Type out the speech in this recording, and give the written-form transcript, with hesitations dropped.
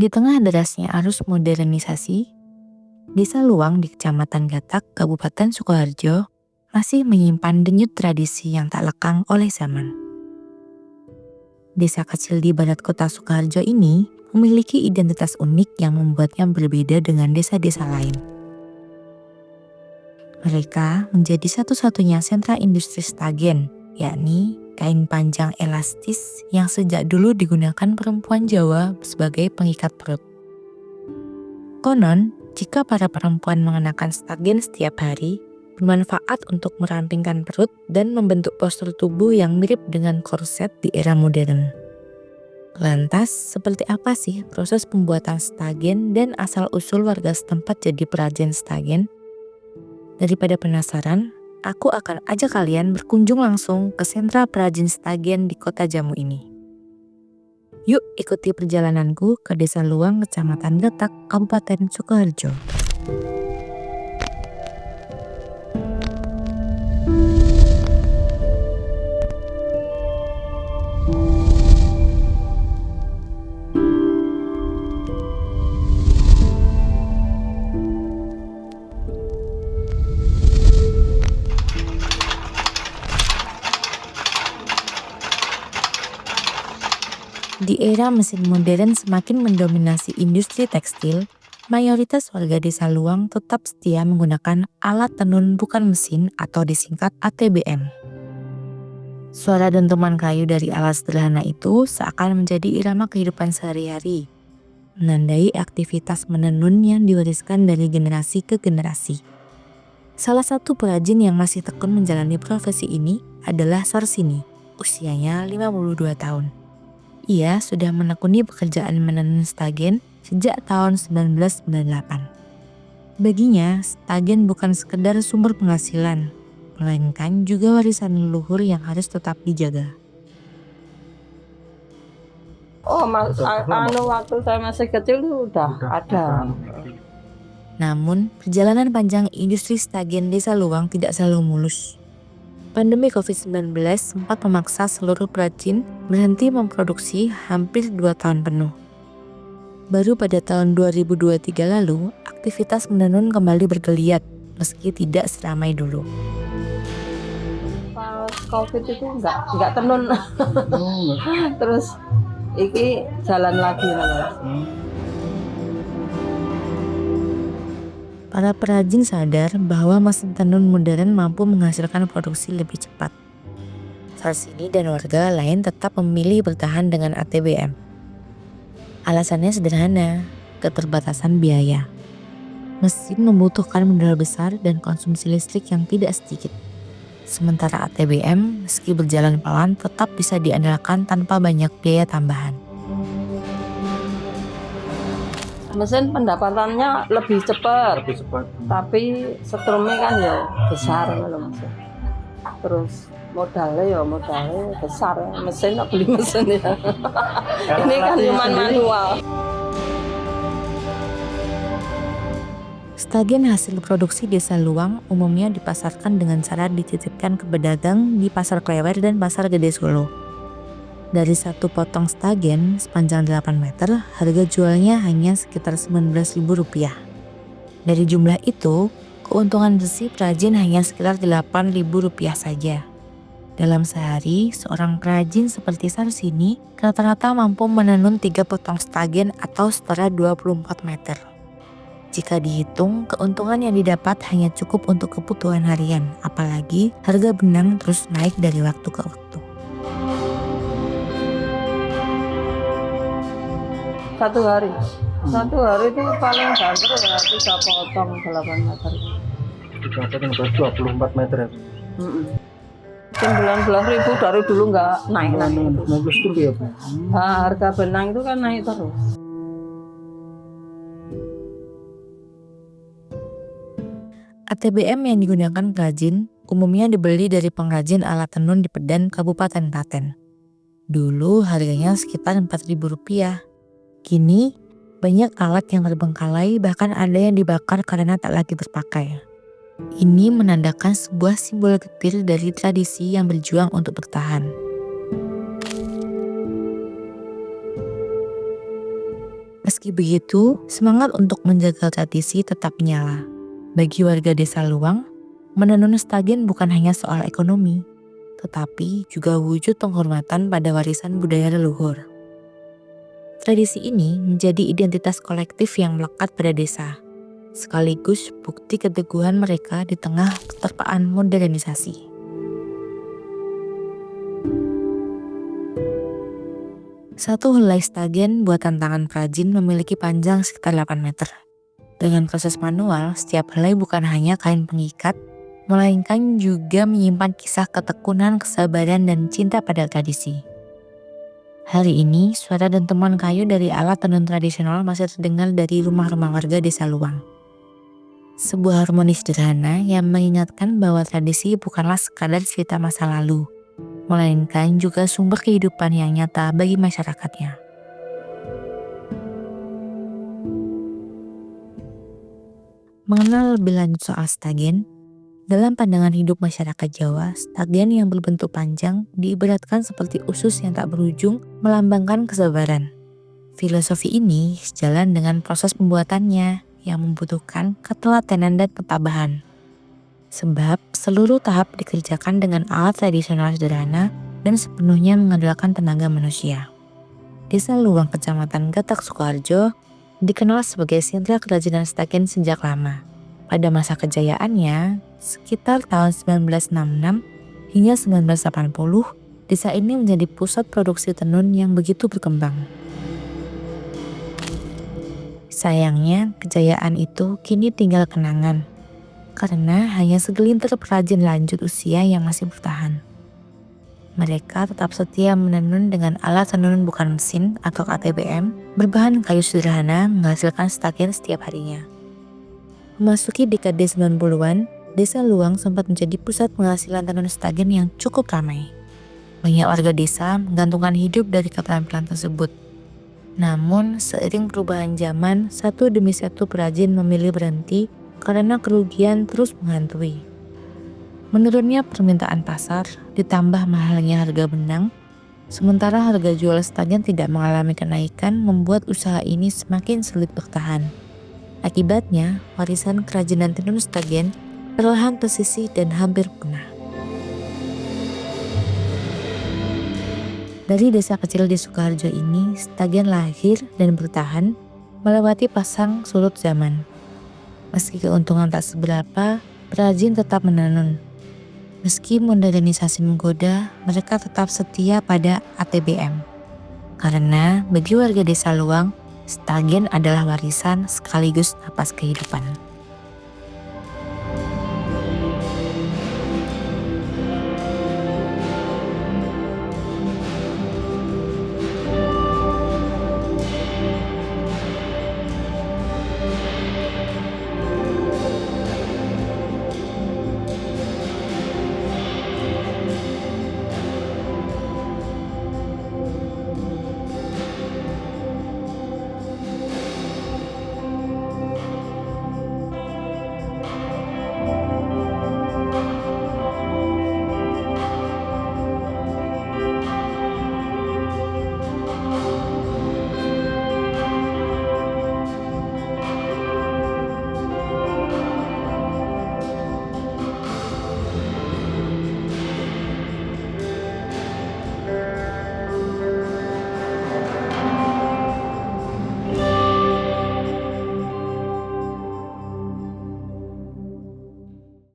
Di tengah derasnya arus modernisasi, Desa Luang di Kecamatan Gatak, Kabupaten Sukoharjo masih menyimpan denyut tradisi yang tak lekang oleh zaman. Desa kecil di barat kota Sukoharjo ini memiliki identitas unik yang membuatnya berbeda dengan desa-desa lain. Mereka menjadi satu-satunya sentra industri stagen, yakni kain panjang elastis yang sejak dulu digunakan perempuan Jawa sebagai pengikat perut. Konon, jika para perempuan mengenakan stagen setiap hari, bermanfaat untuk merampingkan perut dan membentuk postur tubuh yang mirip dengan korset di era modern. Lantas, seperti apa sih proses pembuatan stagen dan asal-usul warga setempat jadi perajin stagen? Daripada penasaran, aku akan ajak kalian berkunjung langsung ke sentra perajin stagen di kota Jamu ini. Yuk ikuti perjalananku ke Desa Luang, Kecamatan Gatak, Kabupaten Sukoharjo. Di era mesin modern semakin mendominasi industri tekstil, mayoritas warga Desa Luang tetap setia menggunakan alat tenun bukan mesin atau disingkat ATBM. Suara dentuman kayu dari alat sederhana itu seakan menjadi irama kehidupan sehari-hari, menandai aktivitas menenun yang diwariskan dari generasi ke generasi. Salah satu perajin yang masih tekun menjalani profesi ini adalah Sarsini, usianya 52 tahun. Ia sudah menekuni pekerjaan menenun stagen sejak tahun 1998. Baginya, stagen bukan sekedar sumber penghasilan, melainkan juga warisan leluhur yang harus tetap dijaga. Waktu saya masih kecil itu udah ada. Namun, perjalanan panjang industri stagen Desa Luang tidak selalu mulus. Pandemi COVID-19 sempat memaksa seluruh perajin berhenti memproduksi hampir 2 tahun penuh. Baru pada tahun 2023 lalu, aktivitas menenun kembali bergeliat meski tidak seramai dulu. Pas COVID itu nggak tenun. Terus iki jalan lagi Mas. Para perajin sadar bahwa mesin tenun modern mampu menghasilkan produksi lebih cepat. Sarsini dan warga lain tetap memilih bertahan dengan ATBM. Alasannya sederhana, keterbatasan biaya. Mesin membutuhkan modal besar dan konsumsi listrik yang tidak sedikit. Sementara ATBM, meski berjalan pelan, tetap bisa diandalkan tanpa banyak biaya tambahan. Mesin pendapatannya lebih cepat. Tapi setrumnya kan ya besar loh Mas. Terus modalnya besar. Mesin beli mesin ya. Ini kan cuma manual. Stagen hasil produksi Desa Luang umumnya dipasarkan dengan cara dititipkan ke pedagang di Pasar Klewer dan Pasar Gede Solo. Dari satu potong stagen sepanjang 8 meter, harga jualnya hanya sekitar Rp19.000. Dari jumlah itu, keuntungan bersih perajin hanya sekitar Rp8.000 saja. Dalam sehari, seorang perajin seperti Sarsini rata-rata mampu menenun 3 potong stagen atau setara 24 meter. Jika dihitung, keuntungan yang didapat hanya cukup untuk kebutuhan harian, apalagi harga benang terus naik dari waktu ke waktu. Satu hari itu paling banter ya 3 potong 8 meter. 3 potong 24 meter ya? 19.000 dari dulu nggak naik. Bagus tuh ya Bu? Harga benang itu kan naik terus. ATBM yang digunakan perajin umumnya dibeli dari pengrajin alat tenun di Pedan, Kabupaten Klaten. Dulu harganya sekitar Rp4.000. Kini, banyak alat yang terbengkalai, bahkan ada yang dibakar karena tak lagi terpakai. Ini menandakan sebuah simbol getir dari tradisi yang berjuang untuk bertahan. Meski begitu, semangat untuk menjaga tradisi tetap menyala. Bagi warga Desa Luang, menenun stagen bukan hanya soal ekonomi, tetapi juga wujud penghormatan pada warisan budaya leluhur. Tradisi ini menjadi identitas kolektif yang melekat pada desa, sekaligus bukti keteguhan mereka di tengah keterpaan modernisasi. Satu helai stagen buatan tangan perajin memiliki panjang sekitar 8 meter. Dengan proses manual, setiap helai bukan hanya kain pengikat, melainkan juga menyimpan kisah ketekunan, kesabaran, dan cinta pada tradisi. Hari ini, suara dentuman kayu dari alat tenun tradisional masih terdengar dari rumah-rumah warga Desa Luang. Sebuah harmoni sederhana yang mengingatkan bahwa tradisi bukanlah sekadar cerita masa lalu, melainkan juga sumber kehidupan yang nyata bagi masyarakatnya. Mengenal lebih lanjut soal stagen, dalam pandangan hidup masyarakat Jawa, stagen yang berbentuk panjang diibaratkan seperti usus yang tak berujung, melambangkan kesabaran. Filosofi ini sejalan dengan proses pembuatannya yang membutuhkan ketelatenan dan ketabahan. Sebab seluruh tahap dikerjakan dengan alat tradisional sederhana dan sepenuhnya mengandalkan tenaga manusia. Desa Luang, Kecamatan Gatak, Sukoharjo dikenal sebagai sentra kerajinan stagen sejak lama. Pada masa kejayaannya, sekitar tahun 1966 hingga 1980, desa ini menjadi pusat produksi tenun yang begitu berkembang. Sayangnya, kejayaan itu kini tinggal kenangan, karena hanya segelintir perajin lanjut usia yang masih bertahan. Mereka tetap setia menenun dengan alat tenun bukan mesin atau ATBM berbahan kayu sederhana menghasilkan stagen setiap harinya. Memasuki dekade 90-an, Desa Luang sempat menjadi pusat penghasilan tenun stagen yang cukup ramai. Banyak warga desa menggantungkan hidup dari keterampilan tersebut. Namun, seiring perubahan zaman, satu demi satu perajin memilih berhenti karena kerugian terus menghantui. Menurunnya permintaan pasar, ditambah mahalnya harga benang, sementara harga jual stagen tidak mengalami kenaikan, membuat usaha ini semakin sulit bertahan. Akibatnya, warisan kerajinan tenun stagen perlahan tersisih dan hampir punah. Dari desa kecil di Sukoharjo ini, stagen lahir dan bertahan melewati pasang surut zaman. Meski keuntungan tak seberapa, perajin tetap menenun. Meski modernisasi menggoda, mereka tetap setia pada ATBM. Karena bagi warga Desa Luang, stagen adalah warisan sekaligus napas kehidupan.